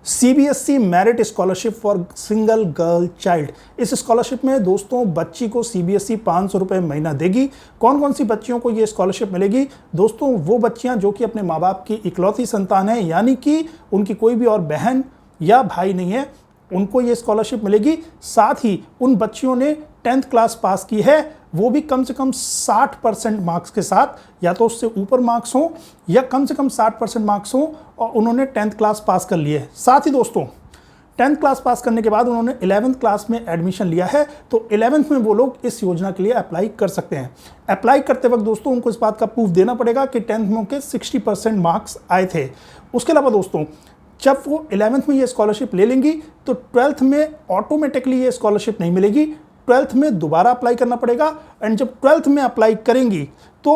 CBSE merit scholarship for single girl child. इस scholarship में दोस्तों बच्ची को सीबीएसई 500 रुपये महीना देगी। कौन कौन सी बच्चियों को ये स्कॉलरशिप मिलेगी? दोस्तों वो बच्चियां जो कि अपने माँ बाप की इकलौती संतान है, यानी कि उनकी कोई भी और बहन या भाई नहीं है, उनको ये स्कॉलरशिप मिलेगी। साथ ही उन बच्चियों ने 10th क्लास पास की है, वो भी कम से कम 60% मार्क्स के साथ, या तो उससे ऊपर मार्क्स हो या कम से कम 60% मार्क्स हो, और उन्होंने 10th क्लास पास कर लिए है। साथ ही दोस्तों 10th क्लास पास करने के बाद उन्होंने 11th क्लास में एडमिशन लिया है, तो 11th में वो लोग इस योजना के लिए अप्लाई कर सकते हैं। अप्लाई करते वक्त दोस्तों उनको इस बात का प्रूफ देना पड़ेगा कि 10th में उनके 60% मार्क्स आए थे। उसके अलावा दोस्तों जब वो 11th में ये स्कॉलरशिप ले लेंगी तो 12th में ऑटोमेटिकली ये स्कॉलरशिप नहीं मिलेगी, 12th में दोबारा अप्लाई करना पड़ेगा। एंड जब 12th में अप्लाई करेंगी तो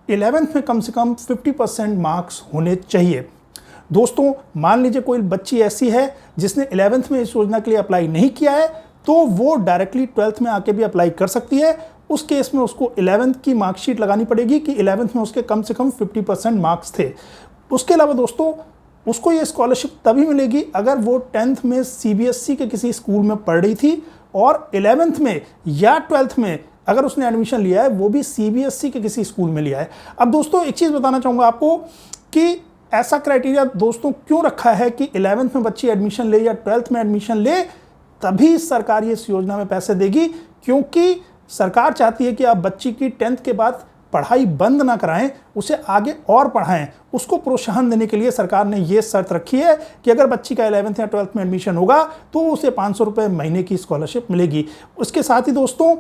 11th में कम से कम 50% मार्क्स होने चाहिए। दोस्तों मान लीजिए कोई बच्ची ऐसी है जिसने 11th में इस योजना के लिए अप्लाई नहीं किया है, तो वो डायरेक्टली 12th में आके भी अप्लाई कर सकती है। उस केस में उसको 11th की मार्कशीट लगानी पड़ेगी कि 11th में उसके कम से कम 50% मार्क्स थे। उसके अलावा दोस्तों उसको ये स्कॉलरशिप तभी मिलेगी अगर वो 10th में सीबीएसई के किसी स्कूल में पढ़ रही थी, और 11th में या 12th में अगर उसने एडमिशन लिया है वो भी सीबीएसई के किसी स्कूल में लिया है। अब दोस्तों एक चीज़ बताना चाहूँगा आपको कि ऐसा क्राइटेरिया दोस्तों क्यों रखा है कि 11th में बच्ची एडमिशन ले या 12th में एडमिशन ले तभी सरकार ये इस योजना में पैसे देगी, क्योंकि सरकार चाहती है कि आप बच्ची की 10th के बाद पढ़ाई बंद ना कराएं, उसे आगे और पढ़ाएं। उसको प्रोत्साहन देने के लिए सरकार ने ये शर्त रखी है कि अगर बच्ची का 11th या 12th में एडमिशन होगा तो उसे 500 रुपये महीने की स्कॉलरशिप मिलेगी। उसके साथ ही दोस्तों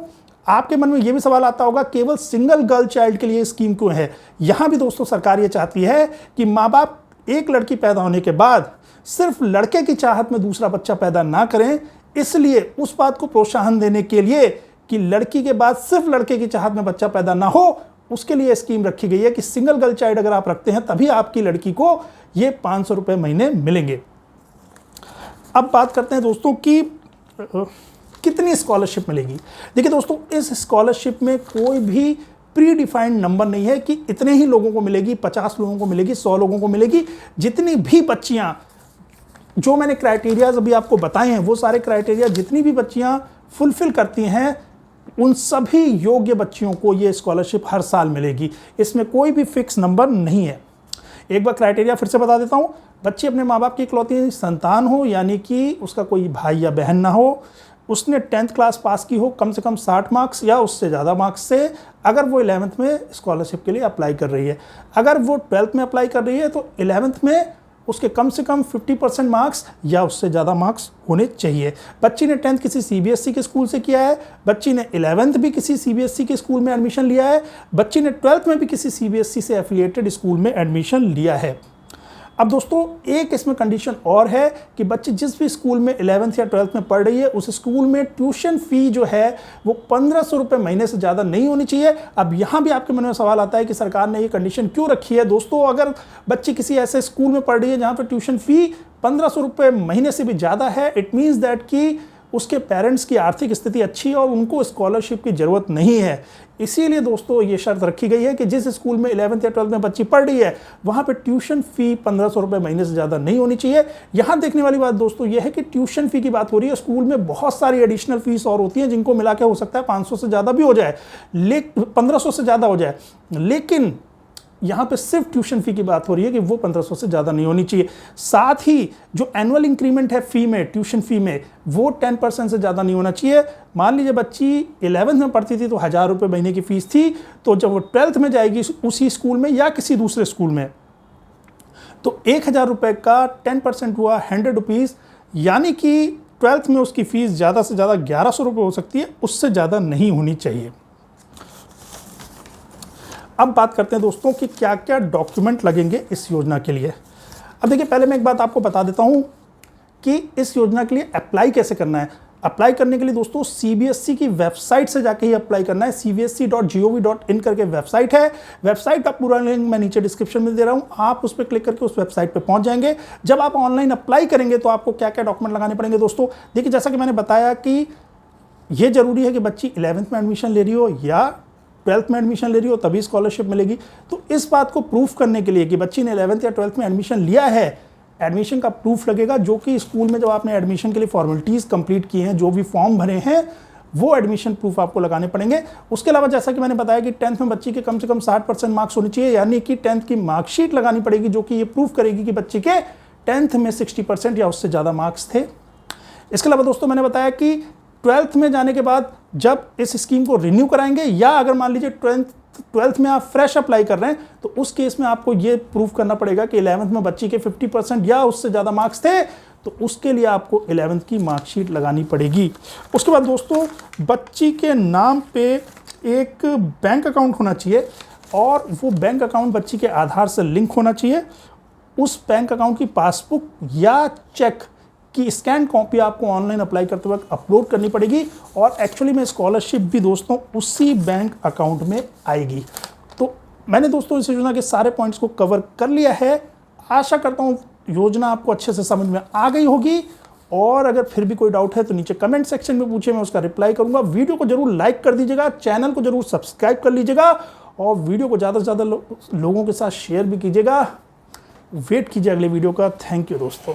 आपके मन में ये भी सवाल आता होगा केवल सिंगल गर्ल चाइल्ड के लिए स्कीम क्यों है? यहाँ भी दोस्तों सरकार ये चाहती है कि माँ बाप एक लड़की पैदा होने के बाद सिर्फ लड़के की चाहत में दूसरा बच्चा पैदा ना करें, इसलिए उस बात को प्रोत्साहन देने के लिए कि लड़की के बाद सिर्फ लड़के की चाहत में बच्चा पैदा ना हो, उसके लिए स्कीम रखी गई है कि सिंगल गर्ल चाइल्ड अगर आप रखते हैं तभी आपकी लड़की को ये 500 रुपये महीने मिलेंगे। अब बात करते हैं दोस्तों कि कितनी स्कॉलरशिप मिलेगी। देखिए दोस्तों इस स्कॉलरशिप में कोई भी प्री डिफाइंड नंबर नहीं है कि इतने ही लोगों को मिलेगी, 50 लोगों को मिलेगी, 100 लोगों को मिलेगी। जितनी भी बच्चियां, जो मैंने क्राइटेरियाज अभी आपको बताए हैं, वो सारे क्राइटेरिया जितनी भी बच्चियां फुलफिल करती हैं उन सभी योग्य बच्चियों को ये स्कॉलरशिप हर साल मिलेगी। इसमें कोई भी फिक्स नंबर नहीं है। एक बार क्राइटेरिया फिर से बता देता हूँ। बच्ची अपने माँ बाप की इकलौती संतान हो, यानी कि उसका कोई भाई या बहन ना हो, उसने 10th क्लास पास की हो कम से कम 60 मार्क्स या उससे ज़्यादा मार्क्स से, अगर वो 11th में स्कॉलरशिप के लिए अप्लाई कर रही है। अगर वो 12th में अप्लाई कर रही है तो 11th में उसके कम से कम 50% मार्क्स या उससे ज़्यादा मार्क्स होने चाहिए। बच्ची ने 10th किसी सीबीएसई के स्कूल से किया है, बच्ची ने 11th भी किसी सीबीएसई के स्कूल में एडमिशन लिया है, बच्ची ने 12th में भी किसी सीबीएसई से एफिलिएटेड स्कूल में एडमिशन लिया है। अब दोस्तों एक इसमें कंडीशन और है कि बच्ची जिस भी स्कूल में 11th या 12th में पढ़ रही है उस स्कूल में ट्यूशन फी जो है वो 1500 रुपये महीने से ज़्यादा नहीं होनी चाहिए। अब यहाँ भी आपके मन में सवाल आता है कि सरकार ने ये कंडीशन क्यों रखी है? दोस्तों अगर बच्ची किसी ऐसे स्कूल में पढ़ रही है जहाँ पर ट्यूशन फी 1500 रुपये महीने से भी ज़्यादा है, इट मीन्स दैट कि उसके पेरेंट्स की आर्थिक स्थिति अच्छी है और उनको स्कॉलरशिप की ज़रूरत नहीं है। इसीलिए दोस्तों ये शर्त रखी गई है कि जिस स्कूल में 11th या 12th में बच्ची पढ़ रही है वहाँ पे ट्यूशन फ़ी 1500 रुपये महीने से ज़्यादा नहीं होनी चाहिए। यहाँ देखने वाली बात दोस्तों ये है कि ट्यूशन फ़ी की बात हो रही है, स्कूल में बहुत सारी एडिशनल फीस और होती हैं जिनको मिला के हो सकता है 500 से ज़्यादा भी हो जाए, 1500 से ज़्यादा हो जाए, लेकिन यहाँ पे सिर्फ ट्यूशन फी की बात हो रही है कि वो 1500 से ज़्यादा नहीं होनी चाहिए। साथ ही जो एनुअल इंक्रीमेंट है फी में, ट्यूशन फी में, वो 10% से ज़्यादा नहीं होना चाहिए। मान लीजिए बच्ची 11th में पढ़ती थी तो 1000 रुपये महीने की फ़ीस थी, तो जब वो 12th में जाएगी उसी स्कूल में या किसी दूसरे स्कूल में तो 1000 रुपये का 10% हुआ 100 रुपीज़, यानी कि 12th में उसकी फ़ीस ज़्यादा से ज़्यादा 1100 रुपये हो सकती है, उससे ज़्यादा नहीं होनी चाहिए। अब बात करते हैं दोस्तों कि क्या क्या डॉक्यूमेंट लगेंगे इस योजना के लिए। अब देखिए पहले मैं एक बात आपको बता देता हूं कि इस योजना के लिए अप्लाई कैसे करना है। अप्लाई करने के लिए दोस्तों सीबीएसई की वेबसाइट से जाके ही अप्लाई करना है। cbsc.gov.in करके वेबसाइट है। वेबसाइट का पूरा लिंक मैं नीचे डिस्क्रिप्शन में दे रहा हूं, आप उस पर क्लिक करके उस वेबसाइट पे पहुंच जाएंगे। जब आप ऑनलाइन अप्लाई करेंगे तो आपको क्या क्या डॉक्यूमेंट लगाने पड़ेंगे दोस्तों? देखिए जैसा कि मैंने बताया कि ये जरूरी है कि बच्ची 11th में एडमिशन ले रही हो या 12th में एडमिशन ले रही हो तभी स्कॉलरशिप मिलेगी। तो इस बात को प्रूफ करने के लिए कि बच्ची ने 11th या 12th में एडमिशन लिया है, एडमिशन का प्रूफ लगेगा, जो कि स्कूल में जब आपने एडमिशन के लिए फॉर्मेलिटीज़ कंप्लीट किए हैं, जो भी फॉर्म भरे हैं, वो एडमिशन प्रूफ आपको लगाने पड़ेंगे। उसके अलावा जैसा कि मैंने बताया कि 10th में बच्ची के कम से कम 60% मार्क्स होने चाहिए, यानी कि 10th की मार्कशीट लगानी पड़ेगी, जो कि ये प्रूफ करेगी कि बच्चे के 10th में 60% या उससे ज़्यादा मार्क्स थे। इसके अलावा दोस्तों मैंने बताया कि 12th में जाने के बाद जब इस स्कीम को रिन्यू कराएंगे, या अगर मान लीजिए 12th में आप फ्रेश अप्लाई कर रहे हैं, तो उस केस में आपको ये प्रूफ करना पड़ेगा कि 11th में बच्ची के 50% या उससे ज़्यादा मार्क्स थे, तो उसके लिए आपको 11th की मार्कशीट लगानी पड़ेगी। उसके बाद दोस्तों बच्ची के नाम पे एक बैंक अकाउंट होना चाहिए, और वो बैंक अकाउंट बच्ची के आधार से लिंक होना चाहिए। उस बैंक अकाउंट की पासबुक या चेक की स्कैन कॉपी आपको ऑनलाइन अप्लाई करते वक्त अपलोड करनी पड़ेगी, और एक्चुअली में स्कॉलरशिप भी दोस्तों उसी बैंक अकाउंट में आएगी। तो मैंने दोस्तों इस योजना के सारे पॉइंट्स को कवर कर लिया है। आशा करता हूँ योजना आपको अच्छे से समझ में आ गई होगी, और अगर फिर भी कोई डाउट है तो नीचे कमेंट सेक्शन में पूछिए, मैं उसका रिप्लाई करूंगा। वीडियो को जरूर लाइक कर दीजिएगा, चैनल को जरूर सब्सक्राइब कर लीजिएगा, और वीडियो को ज़्यादा से ज़्यादा लोगों के साथ शेयर भी कीजिएगा। वेट कीजिए अगले वीडियो का। थैंक यू दोस्तों।